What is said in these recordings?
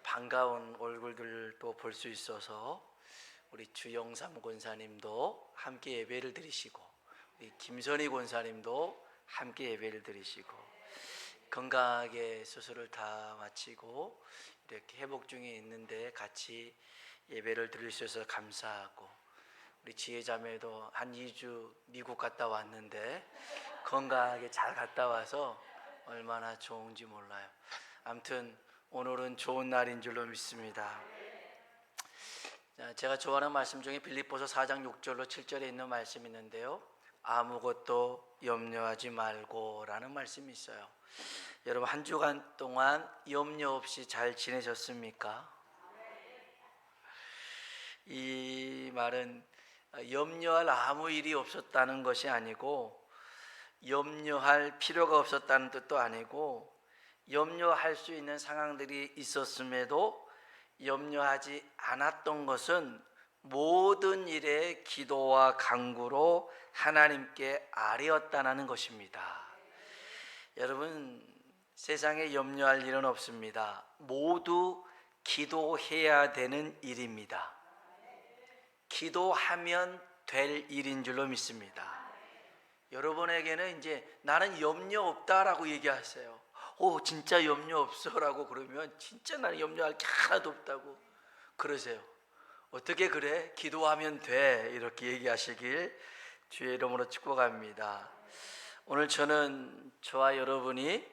반가운 얼굴들도 볼 수 있어서 우리 주영삼 권사님도 함께 예배를 드리시고 우리 김선희 권사님도 함께 예배를 드리시고 건강하게 수술을 다 마치고 이렇게 회복 중에 있는데 같이 예배를 드릴 수 있어서 감사하고 우리 지혜자매도 한 2주 미국 갔다 왔는데 건강하게 잘 갔다 와서 얼마나 좋은지 몰라요. 아무튼 오늘은 좋은 날인 줄로 믿습니다. 제가 좋아하는 말씀 중에 빌립보서 4장 6절로 7절에 있는 말씀이 있는데요, 아무것도 염려하지 말고 라는 말씀이 있어요. 여러분 한 주간 동안 염려 없이 잘 지내셨습니까? 이 말은 염려할 아무 일이 없었다는 것이 아니고 염려할 필요가 없었다는 뜻도 아니고 염려할 수 있는 상황들이 있었음에도 염려하지 않았던 것은 모든 일에 기도와 간구로 하나님께 아뢰었다는 것입니다. 여러분 세상에 염려할 일은 없습니다. 모두 기도해야 되는 일입니다. 기도하면 될 일인 줄로 믿습니다. 여러분에게는 이제 나는 염려 없다라고 얘기하세요. 오 진짜 염려 없어라고 그러면 진짜 나는 염려할 게 하나도 없다고 그러세요. 어떻게 그래? 기도하면 돼 이렇게 얘기하시길 주의 이름으로 축복합니다. 오늘 저와 여러분이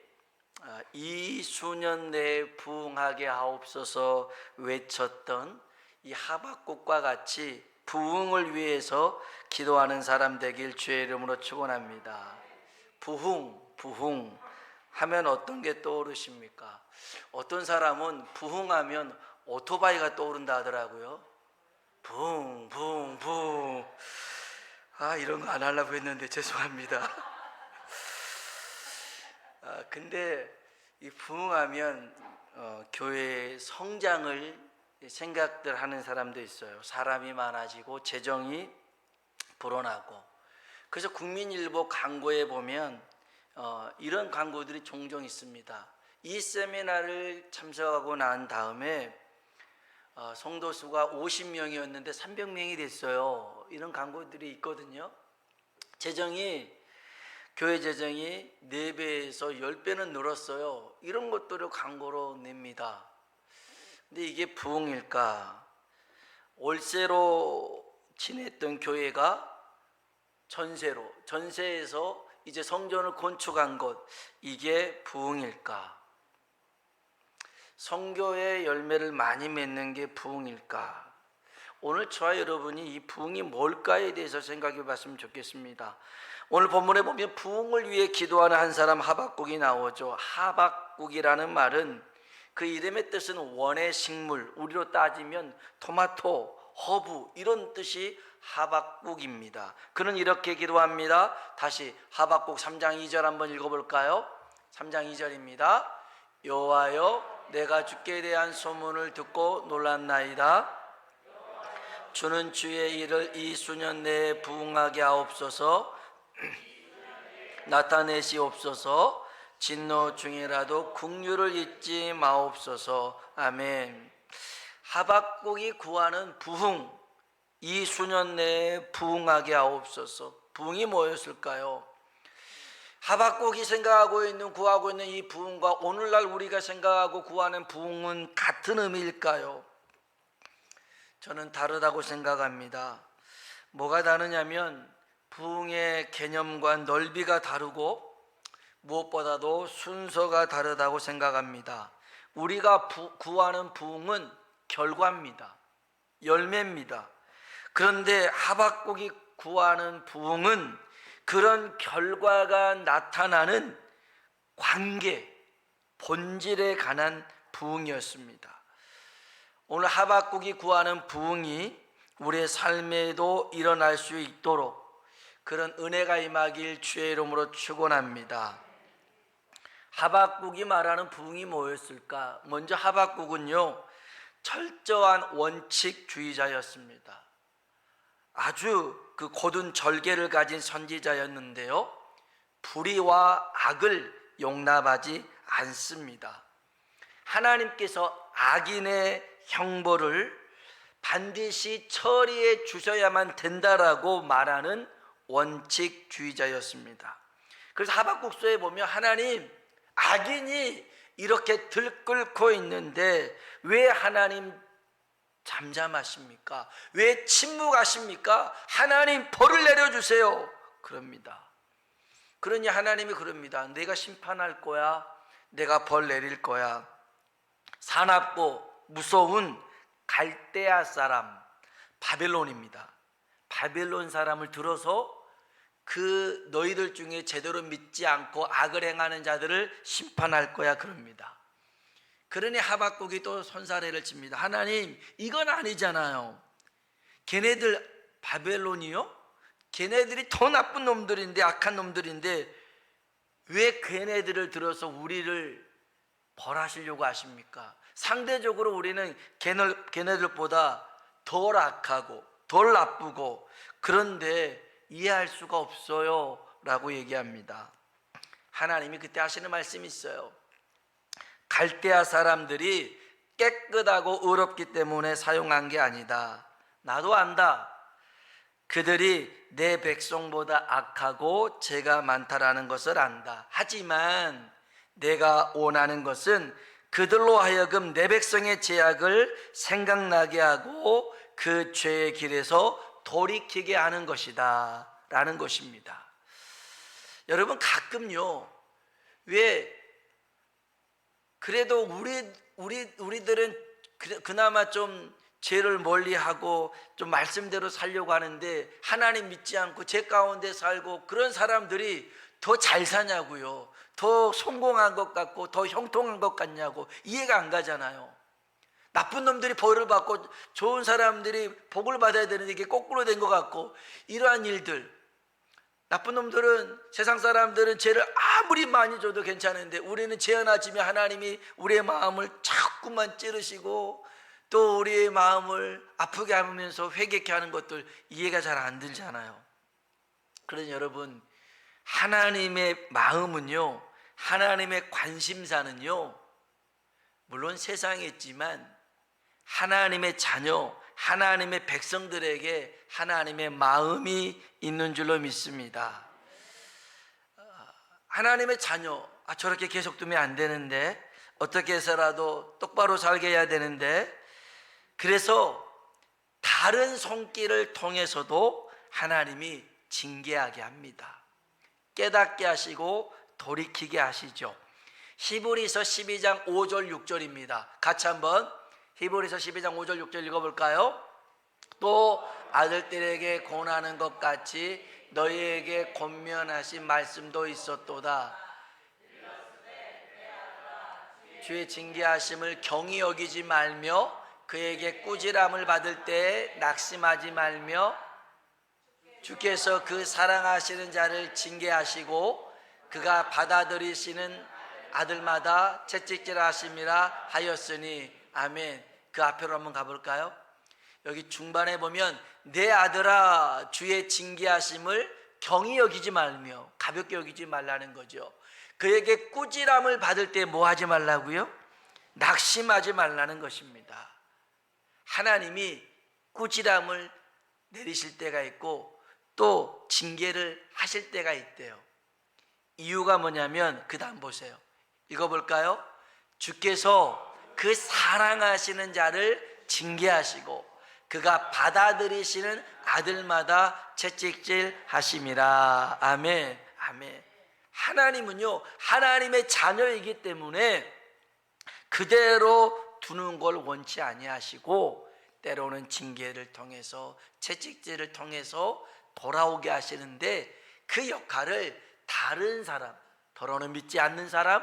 이 수년 내에 부흥하게 하옵소서 외쳤던 이 하박국과 같이 부흥을 위해서 기도하는 사람 되길 주의 이름으로 축원합니다. 부흥 하면 어떤 게 떠오르십니까? 어떤 사람은 부흥하면 오토바이가 떠오른다 하더라고요. 붕. 이런 거 안 하려고 했는데 죄송합니다. 근데 이 부흥하면 교회의 성장을 생각들 하는 사람도 있어요. 사람이 많아지고 재정이 불어나고. 그래서 국민일보 광고에 보면 이런 광고들이 종종 있습니다. 이 세미나를 참석하고 난 다음에 성도 수가 50명이었는데 300명이 됐어요. 이런 광고들이 있거든요. 교회 재정이 4배에서 10배는 늘었어요. 이런 것들을 광고로 냅니다. 근데 이게 부흥일까? 월세로 지냈던 교회가 전세에서 이제 성전을 건축한 것, 이게 부흥일까? 성교의 열매를 많이 맺는 게 부흥일까? 오늘 저와 여러분이 이 부흥이 뭘까에 대해서 생각해 봤으면 좋겠습니다. 오늘 본문에 보면 부흥을 위해 기도하는 한 사람 하박국이 나오죠. 하박국이라는 말은 그 이름의 뜻은 원의 식물, 우리로 따지면 토마토, 허브 이런 뜻이 하박국입니다. 그는 이렇게 기도합니다. 다시 하박국 3장 2절 한번 읽어볼까요? 3장 2절입니다. 여호와여 내가 주께 대한 소문을 듣고 놀랐나이다. 주는 주의 일을 이 수년 내에 부흥하게 하옵소서. 나타내시옵소서. 진노 중이라도 긍휼을 잊지 마옵소서. 아멘. 하박국이 구하는 부흥, 이 수년 내에 부흥하게 하옵소서. 부흥이 뭐였을까요? 하박국이 구하고 있는 이 부흥과 오늘날 우리가 생각하고 구하는 부흥은 같은 의미일까요? 저는 다르다고 생각합니다. 뭐가 다르냐면 부흥의 개념과 넓이가 다르고 무엇보다도 순서가 다르다고 생각합니다. 우리가 구하는 부흥은 결과입니다. 열매입니다. 그런데 하박국이 구하는 부흥은 그런 결과가 나타나는 관계, 본질에 관한 부흥이었습니다. 오늘 하박국이 구하는 부흥이 우리의 삶에도 일어날 수 있도록 그런 은혜가 임하길 주의 이름으로 축원합니다. 하박국이 말하는 부흥이 뭐였을까? 먼저 하박국은요, 철저한 원칙주의자였습니다. 아주 그 곧은 절개를 가진 선지자였는데요, 불의와 악을 용납하지 않습니다. 하나님께서 악인의 형벌을 반드시 처리해 주셔야만 된다라고 말하는 원칙주의자였습니다. 그래서 하박국서에 보면 하나님, 악인이 이렇게 들끓고 있는데 왜 하나님 잠잠하십니까? 왜 침묵하십니까? 하나님 벌을 내려주세요 그럽니다. 그러니 하나님이 그럽니다. 내가 심판할 거야. 내가 벌 내릴 거야. 사납고 무서운 갈대아 사람 바벨론입니다. 바벨론 사람을 들어서 그 너희들 중에 제대로 믿지 않고 악을 행하는 자들을 심판할 거야 그럽니다. 그러니 하박국이 또 손사래를 칩니다. 하나님, 이건 아니잖아요. 걔네들 바벨론이요? 걔네들이 더 나쁜 놈들인데, 악한 놈들인데 왜 걔네들을 들어서 우리를 벌하시려고 하십니까? 상대적으로 우리는 걔네들보다 덜 악하고 덜 나쁘고 그런데 이해할 수가 없어요 라고 얘기합니다. 하나님이 그때 하시는 말씀이 있어요. 갈대아 사람들이 깨끗하고 의롭기 때문에 사용한 게 아니다. 나도 안다. 그들이 내 백성보다 악하고 죄가 많다라는 것을 안다. 하지만 내가 원하는 것은 그들로 하여금 내 백성의 죄악을 생각나게 하고 그 죄의 길에서 돌이키게 하는 것이다 라는 것입니다. 여러분, 가끔요, 왜 그래도 우리들은 그나마 좀 죄를 멀리하고 좀 말씀대로 살려고 하는데 하나님 믿지 않고 죄 가운데 살고 그런 사람들이 더 잘 사냐고요. 더 성공한 것 같고 더 형통한 것 같냐고 이해가 안 가잖아요. 나쁜 놈들이 벌을 받고 좋은 사람들이 복을 받아야 되는데 이게 거꾸로 된 것 같고, 이러한 일들, 나쁜 놈들은, 세상 사람들은 죄를 아무리 많이 줘도 괜찮은데 우리는 죄 하나 지면 하나님이 우리의 마음을 자꾸만 찌르시고 또 우리의 마음을 아프게 하면서 회개케 하는 것들 이해가 잘 안 들잖아요. 그러니 여러분, 하나님의 마음은요, 하나님의 관심사는요, 물론 세상에 있지만 하나님의 자녀, 하나님의 백성들에게 하나님의 마음이 있는 줄로 믿습니다. 하나님의 자녀, 저렇게 계속 두면 안 되는데, 어떻게 해서라도 똑바로 살게 해야 되는데, 그래서 다른 손길을 통해서도 하나님이 징계하게 합니다. 깨닫게 하시고 돌이키게 하시죠. 히브리서 12장 5절 6절입니다. 같이 한번 히브리서 12장 5절 6절 읽어볼까요? 또 아들들에게 권하는 것 같이 너희에게 권면하신 말씀도 있었도다. 주의 징계하심을 경히 여기지 말며 그에게 꾸지람을 받을 때에 낙심하지 말며 주께서 그 사랑하시는 자를 징계하시고 그가 받아들이시는 아들마다 채찍질하심이라 하였으니. 아멘. 그 앞으로 한번 가볼까요? 여기 중반에 보면 내 아들아 주의 징계하심을 경히 여기지 말며, 가볍게 여기지 말라는 거죠. 그에게 꾸지람을 받을 때 뭐 하지 말라고요? 낙심하지 말라는 것입니다. 하나님이 꾸지람을 내리실 때가 있고 또 징계를 하실 때가 있대요. 이유가 뭐냐면 그 다음 보세요. 읽어볼까요? 주께서 그 사랑하시는 자를 징계하시고 그가 받아들이시는 아들마다 채찍질 하심이라. 아멘. 아멘. 하나님은요, 하나님의 자녀이기 때문에 그대로 두는 걸 원치 아니하시고 때로는 징계를 통해서, 채찍질을 통해서 돌아오게 하시는데, 그 역할을 다른 사람, 더러는 믿지 않는 사람,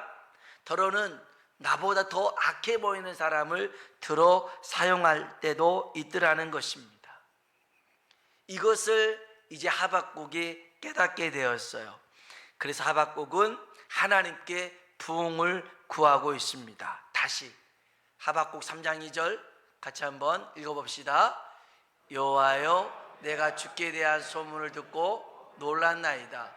더러는 나보다 더 악해 보이는 사람을 들어 사용할 때도 있더라는 것입니다. 이것을 이제 하박국이 깨닫게 되었어요. 그래서 하박국은 하나님께 부흥을 구하고 있습니다. 다시 하박국 3장 2절 같이 한번 읽어봅시다. 여호와여, 내가 주께 대한 소문을 듣고 놀랐나이다.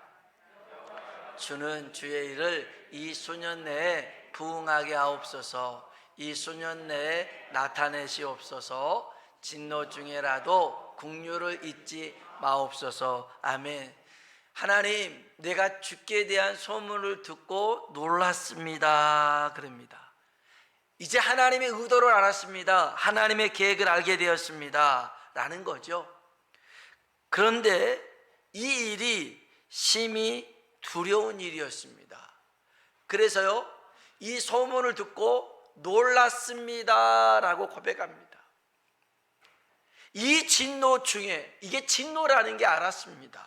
주는 주의 일을 이 수년 내에 부흥하게 하옵소서. 이 수년 내에 나타내시옵소서. 진노 중에라도 긍휼을 잊지 마옵소서. 아멘. 하나님, 내가 주께 대한 소문을 듣고 놀랐습니다. 그럽니다. 이제 하나님의 의도를 알았습니다. 하나님의 계획을 알게 되었습니다. 라는 거죠. 그런데 이 일이 심히 두려운 일이었습니다. 그래서요, 이 소문을 듣고 놀랐습니다 라고 고백합니다. 이 진노 중에, 이게 진노라는 게 알았습니다.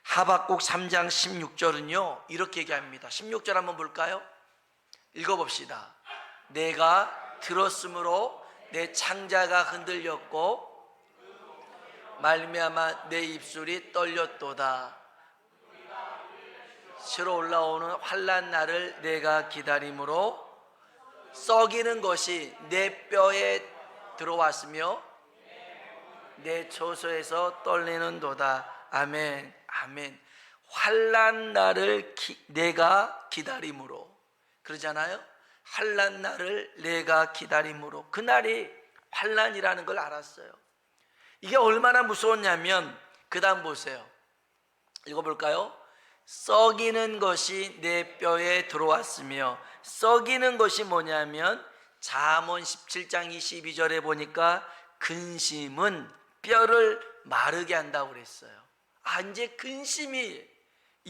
하박국 3장 16절은요 이렇게 얘기합니다. 16절 한번 볼까요? 읽어봅시다. 내가 들었으므로 내 창자가 흔들렸고 말미암아 내 입술이 떨렸도다. 치러 올라오는 환난 날을 내가 기다림으로 썩이는 것이 내 뼈에 들어왔으며 내 처소에서 떨리는도다. 아멘. 아멘. 환난 날을 내가 기다림으로, 그러잖아요. 환난 날을 내가 기다림으로. 그날이 환난이라는 걸 알았어요. 이게 얼마나 무서웠냐면 그 다음 보세요. 읽어볼까요? 썩이는 것이 내 뼈에 들어왔으며, 썩이는 것이 뭐냐면 잠언 17장 22절에 보니까 근심은 뼈를 마르게 한다고 그랬어요. 이제 근심이,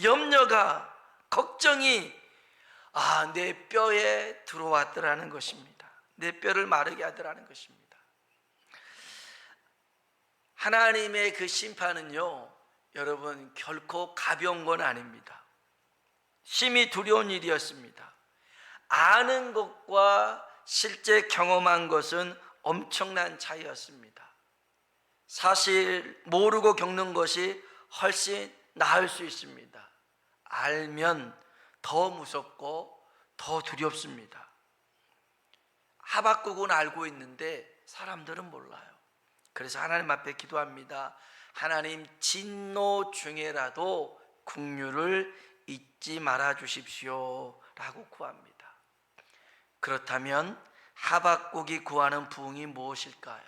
염려가, 걱정이 내 뼈에 들어왔더라는 것입니다. 내 뼈를 마르게 하더라는 것입니다. 하나님의 그 심판은요, 여러분 결코 가벼운 건 아닙니다. 심히 두려운 일이었습니다. 아는 것과 실제 경험한 것은 엄청난 차이였습니다. 사실 모르고 겪는 것이 훨씬 나을 수 있습니다. 알면 더 무섭고 더 두렵습니다. 하박국은 알고 있는데 사람들은 몰라요. 그래서 하나님 앞에 기도합니다. 하나님, 진노 중에라도 긍휼을 잊지 말아 주십시오 라고 구합니다. 그렇다면 하박국이 구하는 부흥이 무엇일까요?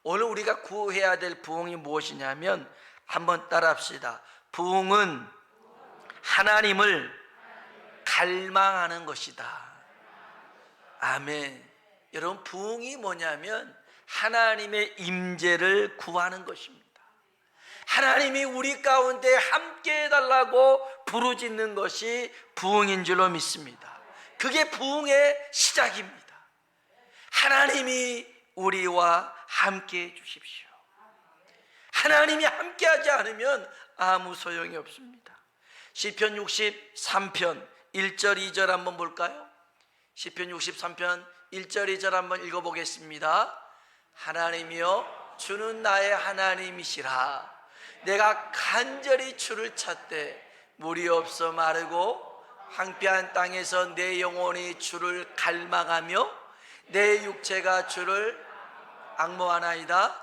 오늘 우리가 구해야 될 부흥이 무엇이냐면, 한번 따라합시다. 부흥은 하나님을 갈망하는 것이다. 아멘. 여러분, 부흥이 뭐냐면 하나님의 임재를 구하는 것입니다. 하나님이 우리 가운데 함께 해달라고 부르짖는 것이 부흥인 줄로 믿습니다. 그게 부흥의 시작입니다. 하나님이 우리와 함께 해 주십시오. 하나님이 함께 하지 않으면 아무 소용이 없습니다. 시편 63편 1절 2절 한번 볼까요? 시편 63편 1절 2절 한번 읽어보겠습니다. 하나님이여, 주는 나의 하나님이시라. 내가 간절히 주를 찾되 물이 없어 마르고 황폐한 땅에서 내 영혼이 주를 갈망하며 내 육체가 주를 앙모하나이다.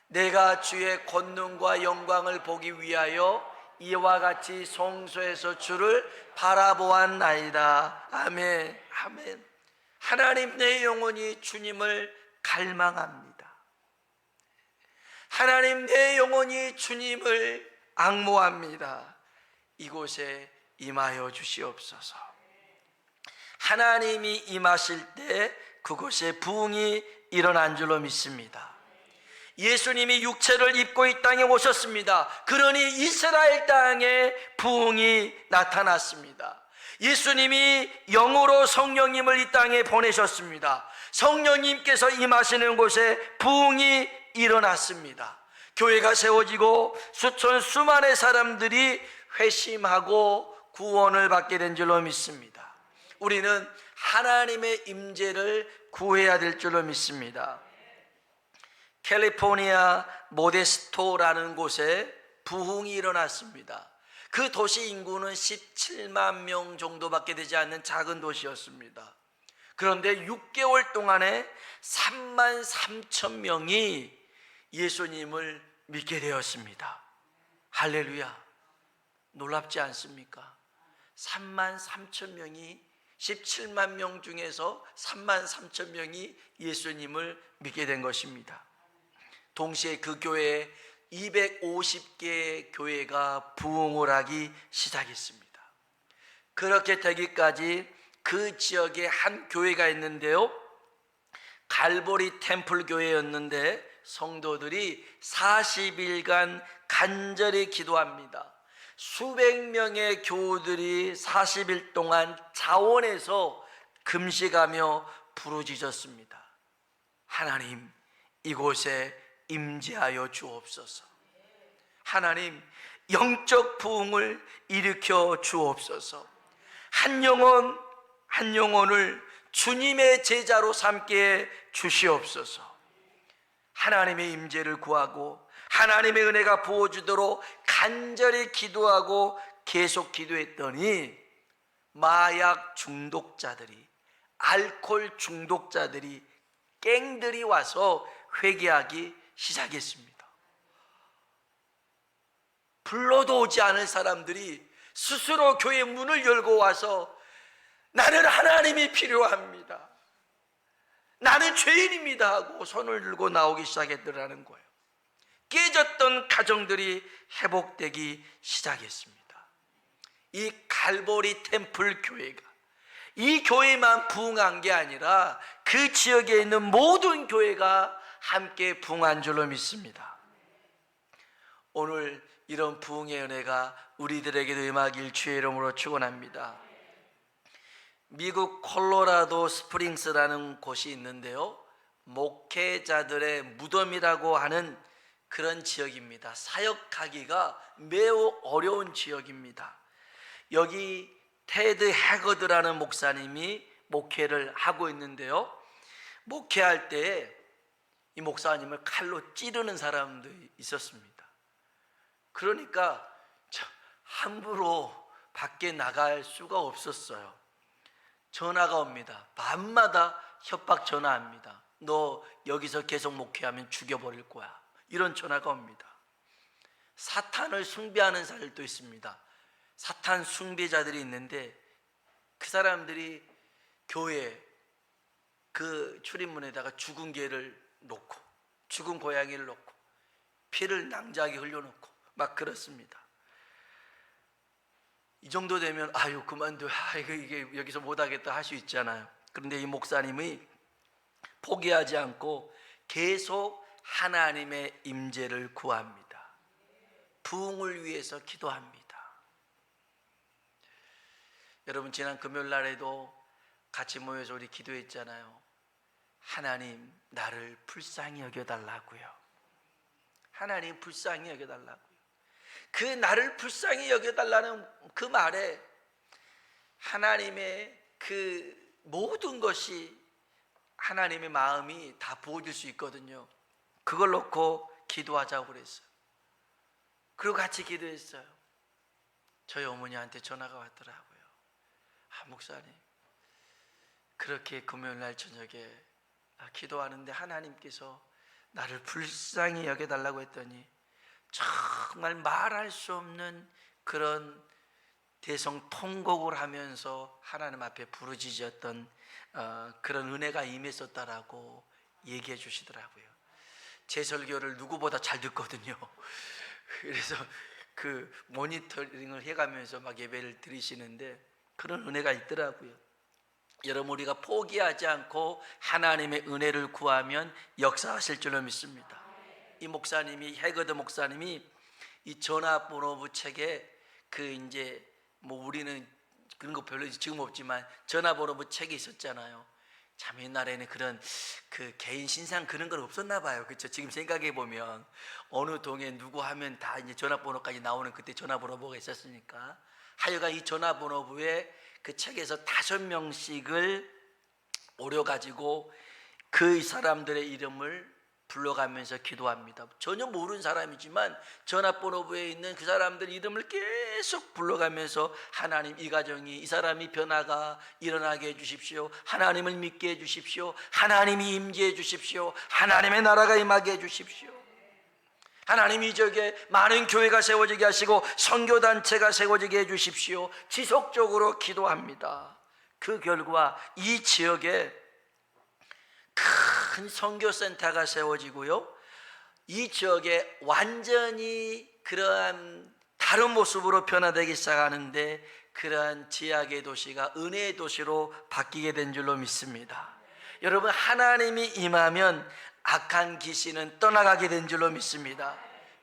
내가 주의 권능과 영광을 보기 위하여 이와 같이 성소에서 주를 바라보았나이다. 아멘. 아멘. 하나님, 내 영혼이 주님을 갈망합니다. 하나님, 내 영혼이 주님을 앙모합니다. 이곳에 임하여 주시옵소서. 하나님이 임하실 때 그곳에 부흥이 일어난 줄로 믿습니다. 예수님이 육체를 입고 이 땅에 오셨습니다. 그러니 이스라엘 땅에 부흥이 나타났습니다. 예수님이 영으로 성령님을 이 땅에 보내셨습니다. 성령님께서 임하시는 곳에 부흥이 일어났습니다. 교회가 세워지고 수많은 사람들이 회심하고 구원을 받게 된 줄로 믿습니다. 우리는 하나님의 임재를 구해야 될 줄로 믿습니다. 캘리포니아 모데스토라는 곳에 부흥이 일어났습니다. 그 도시 인구는 17만 명 정도밖에 되지 않는 작은 도시였습니다. 그런데 6개월 동안에 3만 3천 명이 예수님을 믿게 되었습니다. 할렐루야. 놀랍지 않습니까? 3만 3천 명이 17만 명 중에서 3만 3천 명이 예수님을 믿게 된 것입니다. 동시에 그 교회에 250개의 교회가 부흥을 하기 시작했습니다. 그렇게 되기까지 그 지역에 한 교회가 있는데요, 갈보리 템플 교회였는데 성도들이 40일간 간절히 기도합니다. 수백 명의 교우들이 40일 동안 자원해서 금식하며 부르짖었습니다. 하나님, 이곳에 임재하여 주옵소서. 하나님, 영적 부흥을 일으켜 주옵소서. 한 영혼 한 영혼을 주님의 제자로 삼게 해 주시옵소서. 하나님의 임재를 구하고 하나님의 은혜가 부어주도록 간절히 기도하고 계속 기도했더니 마약 중독자들이, 알코올 중독자들이, 갱들이 와서 회개하기 시작했습니다. 불러도 오지 않을 사람들이 스스로 교회 문을 열고 와서 나는 하나님이 필요합니다, 나는 죄인입니다 하고 손을 들고 나오기 시작했더라는 거예요. 깨졌던 가정들이 회복되기 시작했습니다. 이 갈보리 템플 교회가, 이 교회만 부흥한 게 아니라 그 지역에 있는 모든 교회가 함께 부흥한 줄로 믿습니다. 오늘 이런 부흥의 은혜가 우리들에게도 임하길 주의 이름으로 축원합니다. 미국 콜로라도 스프링스라는 곳이 있는데요, 목회자들의 무덤이라고 하는 그런 지역입니다. 사역하기가 매우 어려운 지역입니다. 여기 테드 해거드라는 목사님이 목회를 하고 있는데요, 목회할 때 이 목사님을 칼로 찌르는 사람도 있었습니다. 그러니까 함부로 밖에 나갈 수가 없었어요. 전화가 옵니다. 밤마다 협박 전화합니다. 너 여기서 계속 목회하면 죽여버릴 거야, 이런 전화가 옵니다. 사탄을 숭배하는 사람들도 있습니다. 사탄 숭배자들이 있는데 그 사람들이 교회 그 출입문에다가 죽은 개를 놓고, 죽은 고양이를 놓고, 피를 낭자하게 흘려놓고 막 그렇습니다. 이 정도 되면 아유 그만둬, 이게 여기서 못하겠다 할 수 있잖아요. 그런데 이 목사님이 포기하지 않고 계속 하나님의 임재를 구합니다. 부흥을 위해서 기도합니다. 여러분, 지난 금요일 날에도 같이 모여서 우리 기도했잖아요. 하나님, 나를 불쌍히 여겨달라고요. 하나님 불쌍히 여겨달라고요. 그 나를 불쌍히 여겨달라는 그 말에 하나님의 그 모든 것이, 하나님의 마음이 다 부어질 수 있거든요. 그걸 놓고 기도하자고 그랬어요. 그리고 같이 기도했어요. 저희 어머니한테 전화가 왔더라고요. 목사님, 그렇게 금요일 날 저녁에 기도하는데 하나님께서 나를 불쌍히 여겨달라고 했더니 정말 말할 수 없는 그런 대성통곡을 하면서 하나님 앞에 부르짖었던 그런 은혜가 임했었다라고 얘기해 주시더라고요. 제 설교를 누구보다 잘 듣거든요. 그래서 그 모니터링을 해가면서 막 예배를 드리시는데 그런 은혜가 있더라고요. 여러분, 우리가 포기하지 않고 하나님의 은혜를 구하면 역사하실 줄로 믿습니다. 이 목사님이, 해거드 목사님이 이 전화번호부 책에 그 이제 뭐 우리는 그런 거 별로 지금 없지만 전화번호부 책이 있었잖아요. 참 옛날에는 그런 그 개인 신상 그런 건 없었나 봐요. 그렇죠? 지금 생각해 보면 어느 동에 누구 하면 다 이제 전화번호까지 나오는 그때 전화번호부가 있었으니까, 하여간 이 전화번호부에 그 책에서 5명씩을 오려가지고 그 사람들의 이름을 불러가면서 기도합니다. 전혀 모르는 사람이지만 전화번호부에 있는 그 사람들 이름을 계속 불러가면서 하나님, 이 가정이, 이 사람이 변화가 일어나게 해주십시오. 하나님을 믿게 해주십시오. 하나님이 임재해 주십시오. 하나님의 나라가 임하게 해주십시오. 하나님, 이 지역에 많은 교회가 세워지게 하시고 선교단체가 세워지게 해주십시오. 지속적으로 기도합니다. 그 결과 이 지역에 큰 선교센터가 세워지고요, 이 지역에 완전히 그러한 다른 모습으로 변화되기 시작하는데, 그러한 지약의 도시가 은혜의 도시로 바뀌게 된 줄로 믿습니다. 여러분, 하나님이 임하면 악한 귀신은 떠나가게 된 줄로 믿습니다.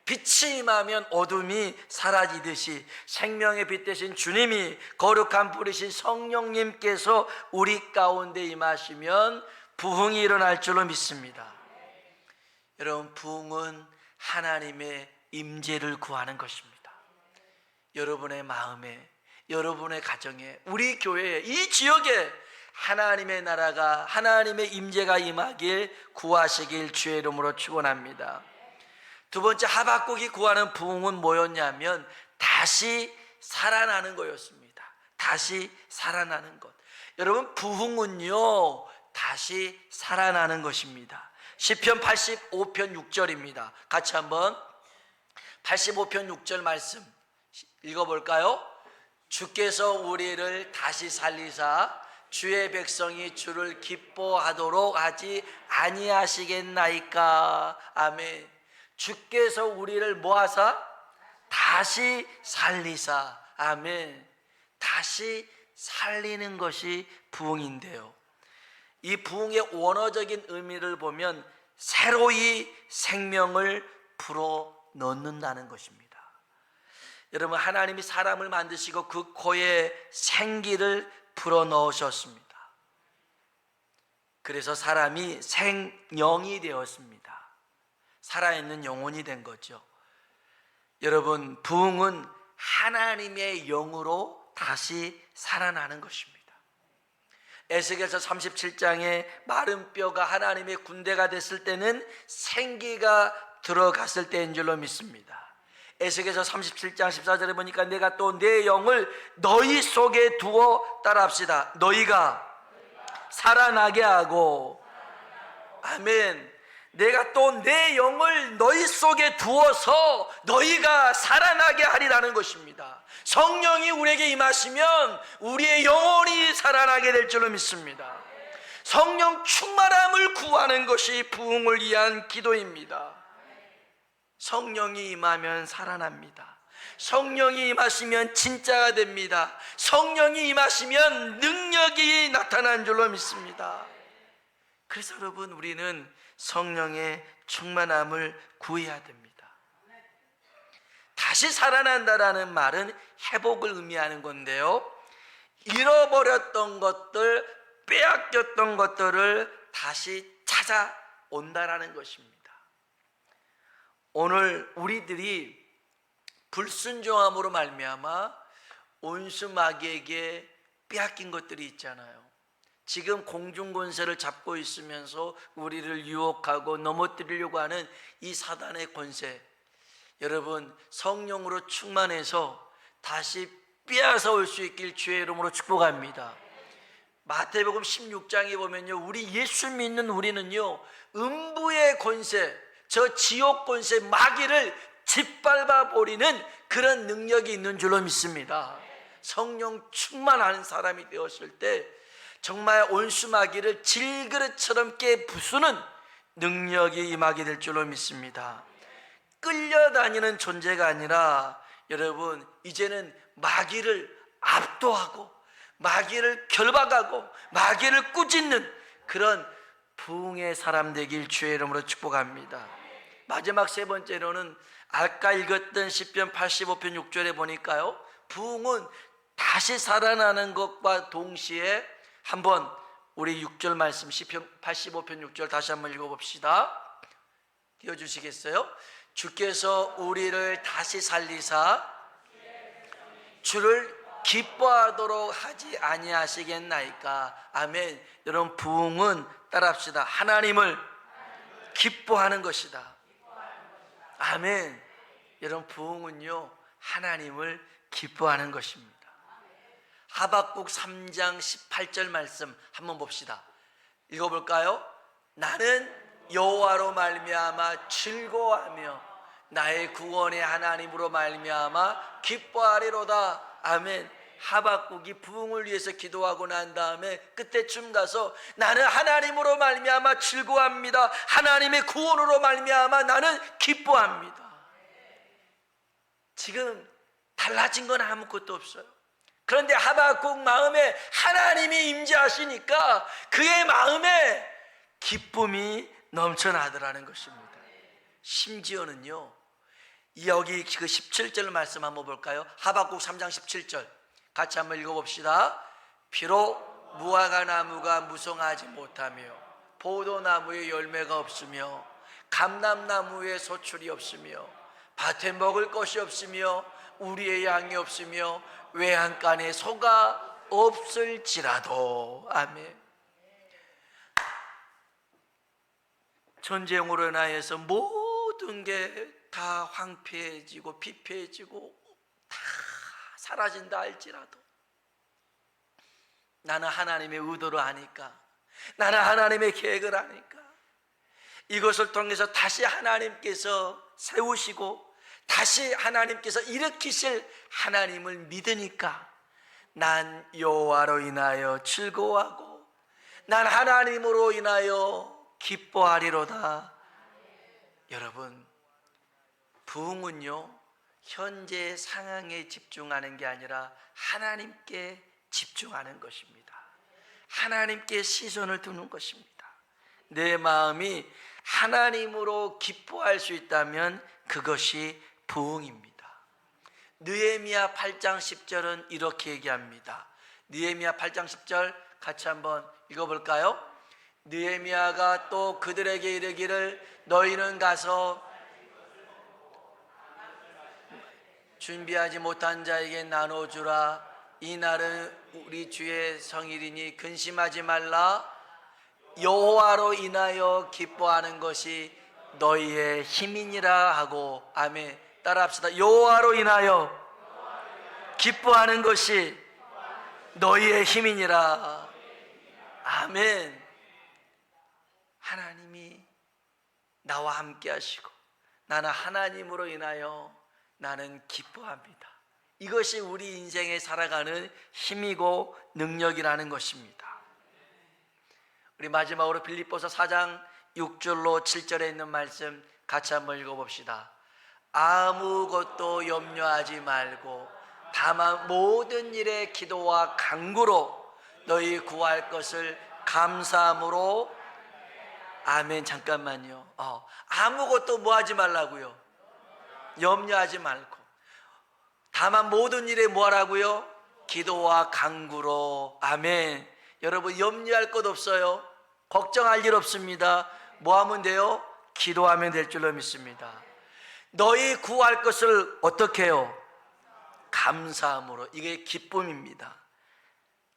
빛이 임하면 어둠이 사라지듯이 생명의 빛 되신 주님이, 거룩한 불이신 성령님께서 우리 가운데 임하시면 부흥이 일어날 줄로 믿습니다. 여러분, 부흥은 하나님의 임재를 구하는 것입니다. 여러분의 마음에, 여러분의 가정에, 우리 교회에, 이 지역에 하나님의 나라가, 하나님의 임재가 임하길 구하시길 주의 이름으로 축원합니다. 두 번째, 하박국이 구하는 부흥은 뭐였냐면 다시 살아나는 거였습니다. 다시 살아나는 것. 여러분, 부흥은요 다시 살아나는 것입니다. 시편 85편 6절입니다. 같이 한번 85편 6절 말씀 읽어볼까요? 주께서 우리를 다시 살리사 주의 백성이 주를 기뻐하도록 하지 아니하시겠나이까. 아멘. 주께서 우리를 뭐하사? 다시 살리사. 아멘. 다시 살리는 것이 부흥인데요, 이 부흥의 원어적인 의미를 보면 새로이 생명을 불어넣는다는 것입니다. 여러분, 하나님이 사람을 만드시고 그 코에 생기를 불어넣으셨습니다. 그래서 사람이 생영이 되었습니다. 살아있는 영혼이 된 거죠. 여러분, 부흥은 하나님의 영으로 다시 살아나는 것입니다. 에스겔서 37장에 마른 뼈가 하나님의 군대가 됐을 때는 생기가 들어갔을 때인 줄로 믿습니다. 에스겔서 37장 14절에 보니까 내가 또 내 영을 너희 속에 두어, 따라합시다, 너희가 살아나게 하고, 아멘. 내가 또 내 영을 너희 속에 두어서 너희가 살아나게 하리라는 것입니다. 성령이 우리에게 임하시면 우리의 영혼이 살아나게 될 줄로 믿습니다. 성령 충만함을 구하는 것이 부흥을 위한 기도입니다. 성령이 임하면 살아납니다. 성령이 임하시면 진짜가 됩니다. 성령이 임하시면 능력이 나타난 줄로 믿습니다. 그래서 여러분, 우리는 성령의 충만함을 구해야 됩니다. 다시 살아난다라는 말은 회복을 의미하는 건데요, 잃어버렸던 것들, 빼앗겼던 것들을 다시 찾아온다라는 것입니다. 오늘 우리들이 불순종함으로 말미암아 온수 마귀에게 빼앗긴 것들이 있잖아요. 지금 공중권세를 잡고 있으면서 우리를 유혹하고 넘어뜨리려고 하는 이 사단의 권세, 여러분, 성령으로 충만해서 다시 빼앗아 올 수 있길 주의 이름으로 축복합니다. 마태복음 16장에 보면요, 우리 예수 믿는 우리는요, 음부의 권세, 저 지옥 권세, 마귀를 짓밟아 버리는 그런 능력이 있는 줄로 믿습니다. 성령 충만한 사람이 되었을 때 정말 온수 마귀를 질그릇처럼 깨 부수는 능력이 임하게 될 줄로 믿습니다. 끌려다니는 존재가 아니라 여러분, 이제는 마귀를 압도하고 마귀를 결박하고 마귀를 꾸짖는 그런 부흥의 사람 되길 주의 이름으로 축복합니다. 마지막 세 번째로는 아까 읽었던 시편 85편 6절에 보니까요, 부흥은 다시 살아나는 것과 동시에 한번 우리 6절 말씀, 시편 85편 6절 다시 한번 읽어봅시다. 띄워주시겠어요? 주께서 우리를 다시 살리사 주를 기뻐하도록 하지 아니하시겠나이까. 아멘. 여러분, 부흥은 따라합시다, 하나님을 기뻐하는 것이다. 아멘. 여러분, 부흥은요, 하나님을 기뻐하는 것입니다. 하박국 3장 18절 말씀 한번 봅시다. 읽어볼까요? 나는 여호와로 말미암아 즐거워하며 나의 구원의 하나님으로 말미암아 기뻐하리로다. 아멘. 하박국이 부흥을 위해서 기도하고 난 다음에 그때쯤 가서 나는 하나님으로 말미암아 즐거워합니다. 하나님의 구원으로 말미암아 나는 기뻐합니다. 지금 달라진 건 아무것도 없어요. 그런데 하박국 마음에 하나님이 임재하시니까 그의 마음에 기쁨이 넘쳐나더라는 것입니다. 심지어는요, 여기 그 17절 말씀 한번 볼까요? 하박국 3장 17절 같이 한번 읽어봅시다. 비록 무화과 나무가 무성하지 못하며 포도나무에 열매가 없으며 감람나무에 소출이 없으며 밭에 먹을 것이 없으며 우리의 양이 없으며 외양간에 소가 없을지라도. 아멘. 전쟁으로 인하여서 모든 게 다 황폐해지고 피폐해지고 다 사라진다 할지라도 나는 하나님의 의도로 하니까, 나는 하나님의 계획을 하니까 이것을 통해서 다시 하나님께서 세우시고 다시 하나님께서 일으키실 하나님을 믿으니까 난 여호와로 인하여 즐거워하고 난 하나님으로 인하여 기뻐하리로다. 여러분, 부흥은요 현재 상황에 집중하는 게 아니라 하나님께 집중하는 것입니다. 하나님께 시선을 두는 것입니다. 내 마음이 하나님으로 기뻐할 수 있다면 그것이 부흥입니다. 느헤미야 8장 10절은 이렇게 얘기합니다. 느헤미야 8장 10절 같이 한번 읽어볼까요? 느헤미야가 또 그들에게 이르기를 너희는 가서 준비하지 못한 자에게 나눠주라. 이 날은 우리 주의 성일이니 근심하지 말라. 여호와로 인하여 기뻐하는 것이 너희의 힘이니라 하고. 아멘. 따라합시다. 여호와로 인하여 기뻐하는 것이 너희의 힘이니라. 아멘. 하나님이 나와 함께 하시고 나는 하나님으로 인하여 나는 기뻐합니다. 이것이 우리 인생에 살아가는 힘이고 능력이라는 것입니다. 우리 마지막으로 빌립보서 4장 6절로 7절에 있는 말씀 같이 한번 읽어봅시다. 아무것도 염려하지 말고 다만 모든 일에 기도와 간구로 너희 구할 것을 감사함으로. 아멘. 잠깐만요. 아무것도 뭐 하지 말라고요? 염려하지 말고 다만 모든 일에 뭐 하라고요? 기도와 간구로. 아멘. 여러분, 염려할 것 없어요. 걱정할 일 없습니다. 뭐 하면 돼요? 기도하면 될 줄로 믿습니다. 너희 구할 것을 어떻게 해요? 감사함으로. 이게 기쁨입니다.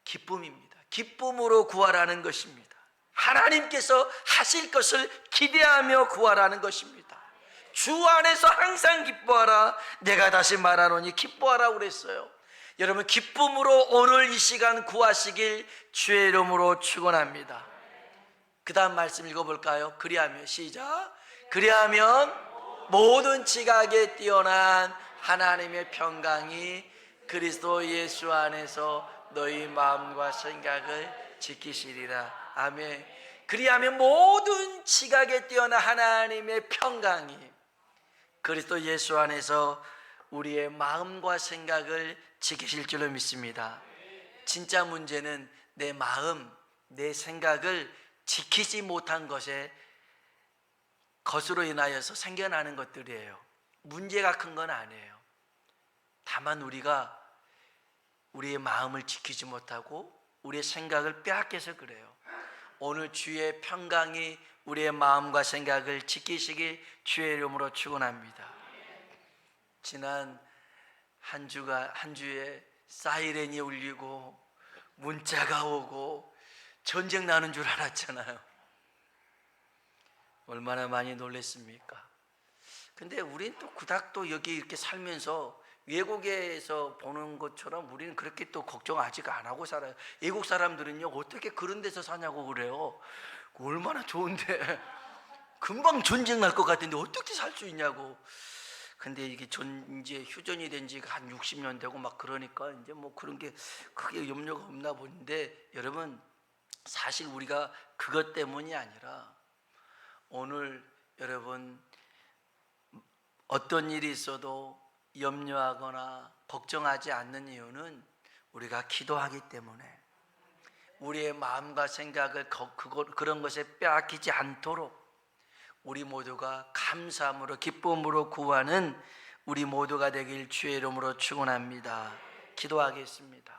기쁨입니다. 기쁨으로 구하라는 것입니다. 하나님께서 하실 것을 기대하며 구하라는 것입니다. 주 안에서 항상 기뻐하라. 내가 다시 말하노니 기뻐하라 그랬어요. 여러분, 기쁨으로 오늘 이 시간 구하시길 주의 이름으로 축원합니다. 그 다음 말씀 읽어볼까요? 그리하면, 시작. 그리하면 모든 지각에 뛰어난 하나님의 평강이 그리스도 예수 안에서 너희 마음과 생각을 지키시리라. 아멘. 그리하면 모든 지각에 뛰어난 하나님의 평강이 그리스도 예수 안에서 우리의 마음과 생각을 지키실 줄로 믿습니다. 진짜 문제는 내 마음, 내 생각을 지키지 못한 것으로 인하여서 생겨나는 것들이에요. 문제가 큰 건 아니에요. 다만 우리가 우리의 마음을 지키지 못하고 우리의 생각을 빼앗겨서 그래요. 오늘 주의 평강이 우리의 마음과 생각을 지키시길 주의 이름으로 축원합니다. 지난 한 주에 사이렌이 울리고 문자가 오고 전쟁 나는 줄 알았잖아요. 얼마나 많이 놀랐습니까? 근데 우린 또 그닥 또 여기 이렇게 살면서 외국에서 보는 것처럼 우리는 그렇게 또 걱정 아직 안 하고 살아요. 외국 사람들은요, 어떻게 그런 데서 사냐고 그래요. 얼마나 좋은데 금방 전쟁 날 것 같은데 어떻게 살 수 있냐고. 근데 이게 이제 휴전이 된 지가 한 60년 되고 막 그러니까 이제 뭐 그런 게 크게 염려가 없나 본데, 여러분 사실 우리가 그것 때문이 아니라 오늘 여러분 어떤 일이 있어도 염려하거나 걱정하지 않는 이유는 우리가 기도하기 때문에, 우리의 마음과 생각을 그런 것에 빼앗기지 않도록 우리 모두가 감사함으로 기쁨으로 구하는 우리 모두가 되길 주의 이름으로 축원합니다. 기도하겠습니다.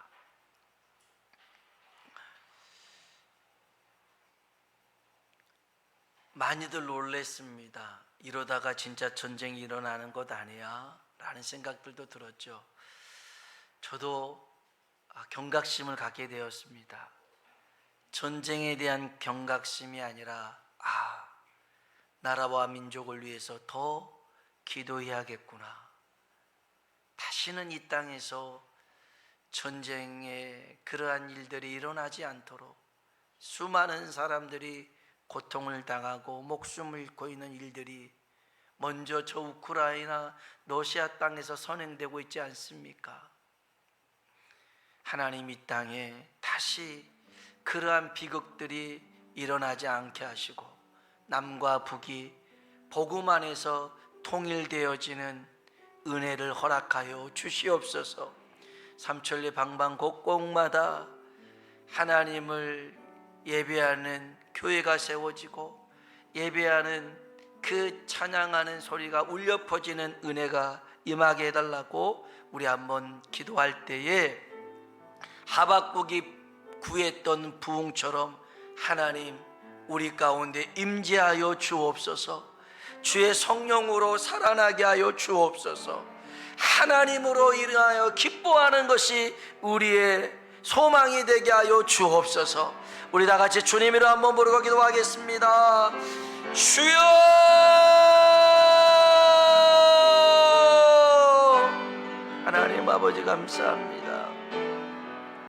많이들 놀랬습니다. 이러다가 진짜 전쟁이 일어나는 것 아니야? 라는 생각들도 들었죠. 저도 경각심을 갖게 되었습니다. 전쟁에 대한 경각심이 아니라 나라와 민족을 위해서 더 기도해야겠구나. 다시는 이 땅에서 전쟁의 그러한 일들이 일어나지 않도록, 수많은 사람들이 고통을 당하고 목숨을 잃고 있는 일들이 먼저 저 우크라이나 러시아 땅에서 선행되고 있지 않습니까? 하나님 이 땅에 다시 그러한 비극들이 일어나지 않게 하시고 남과 북이 복음 안에서 통일되어지는 은혜를 허락하여 주시옵소서. 삼천리 방방곡곡마다 하나님을 예배하는 교회가 세워지고 예배하는 그 찬양하는 소리가 울려 퍼지는 은혜가 임하게 해달라고 우리 한번 기도할 때에 하박국이 구했던 부흥처럼 하나님 우리 가운데 임재하여 주옵소서. 주의 성령으로 살아나게 하여 주옵소서. 하나님으로 일하여 기뻐하는 것이 우리의 소망이 되게 하여 주옵소서. 우리 다 같이 주님으로 한번 부르고 기도하겠습니다. 주여, 하나님 아버지 감사합니다.